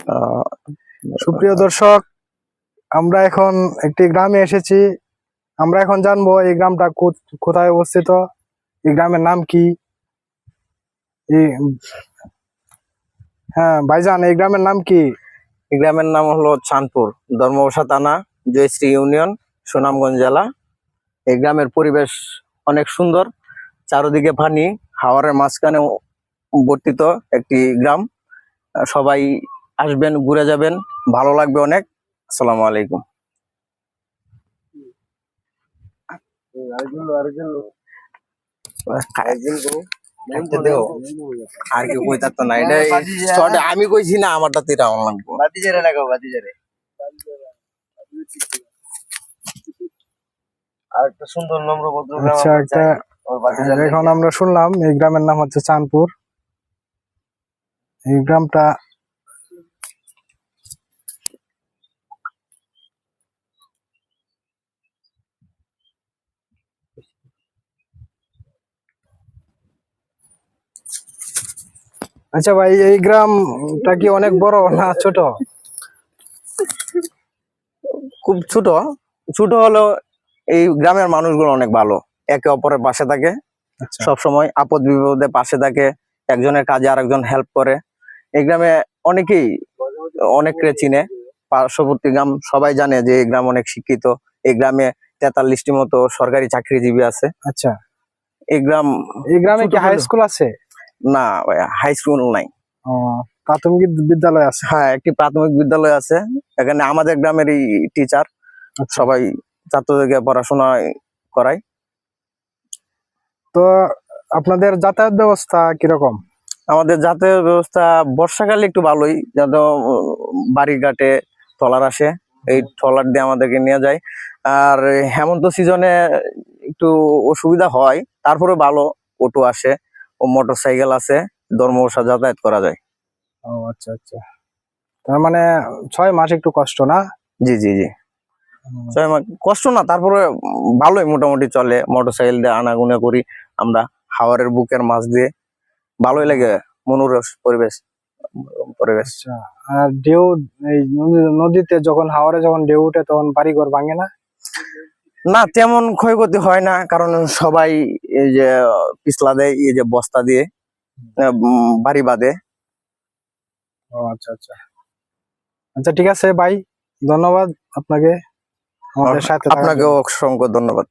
আহ, সুপ্রিয় দর্শক, আমরা এখন একটি গ্রামে এসেছি। আমরা এখন জানবো এই গ্রামটা কোথায় অবস্থিত, এই গ্রামের নাম কি। হ্যাঁ ভাইজান, এই গ্রামের নাম কি? এই গ্রামের নাম হলো চাঁদপুর, ধর্মবসা থানা, জয়শ্রী ইউনিয়ন, সুনামগঞ্জ জেলা। এই গ্রামের পরিবেশ অনেক সুন্দর, চারদিকে পানি, হাওরের মাঝখানে বর্তিত একটি গ্রাম। সবাই আসবেন, ঘুরে যাবেন, ভালো লাগবে অনেক। আসসালামু আলাইকুম। আর কি কই থাকতো না, এটা আমি কইছি না, আমারটা তেরা অনলাইন বাতিজারে লাগাও, বাতিজারে আর একটা সুন্দর নম্র ভদ্র গ্রাম। আচ্ছা, এখন আমরা শুনলাম এই গ্রামের নাম হচ্ছে চাঁদপুর। এই গ্রামটা আচ্ছা ভাই, এই গ্রামটা কি অনেক বড় না ছোট? খুব ছোট। ছোট হলো এই গ্রামের মানুষগুলো অনেক ভালো, একে অপরের পাশে থাকে, আচ্ছা, সব সময় আপদ বিপদে পাশে থাকে, একজনের কাজে আরেকজন হেল্প করে। এই গ্রামে অনেকেই অনেককে চিনে, পার্শ্ববর্তী গ্রাম সবাই জানে যে এই গ্রাম অনেক শিক্ষিত। এই গ্রামে 43টি মতো সরকারি চাকরিজীবী আছে। আচ্ছা। এই গ্রামে ছোট কি হাই হলেও- স্কুল আছে? না, হাই স্কুল নাই। ও, প্রাথমিক বিদ্যালয় আছে। হ্যাঁ, একটি প্রাথমিক বিদ্যালয় আছে। এখানে আমাদের গ্রামেরই টিচার আচ্ছা। সবাই ছাত্রদেরকে পড়াশোনা করায়। তো আপনাদের যাতায়াত ব্যবস্থা কিরকম? আমাদের যাতায়াত ব্যবস্থা বর্ষাকালে একটু ভালোই, যত বাড়ি ঘাটে ট্রলার আসে, এই ট্রলার দিয়ে আমাদেরকে নিয়ে যায়। আর হেমন্ত সিজনে একটু অসুবিধা হয়, তারপরে ভালো, অটো আসে ও মোটর সাইকেল আছে, ধর্মবসা যাতায়াত করা যায়। ও আচ্ছা আচ্ছা, তার মানে 6 মাস একটু কষ্ট না? জি জি জি, কষ্ট না, তারপরে ভালোই মোটামুটি চলে। মোটর সাইকেল দিয়ে আনাগুনা করি আমরা হাওরের বুকের মাছ দিয়ে, ভালোই লাগে, মনোরম পরিবেশ পরিবেশ। আচ্ছা। আর ঢেউ, এই নদীতে যখন হাওরে যখন ঢেউ উঠে তখন বাড়িঘর ভাঙে না? না, তেমন ক্ষয়ক্ষতি হয় না, কারণ সবাই এই যে পিছলা দেয়, এই যে বস্তা দিয়ে বাড়ি বাঁধে। ও আচ্ছা আচ্ছা আচ্ছা, ঠিক আছে ভাই, ধন্যবাদ আপনাকে আমাদের সাথে থাকার জন্য। আপনাকেও অসংখ্য ধন্যবাদ।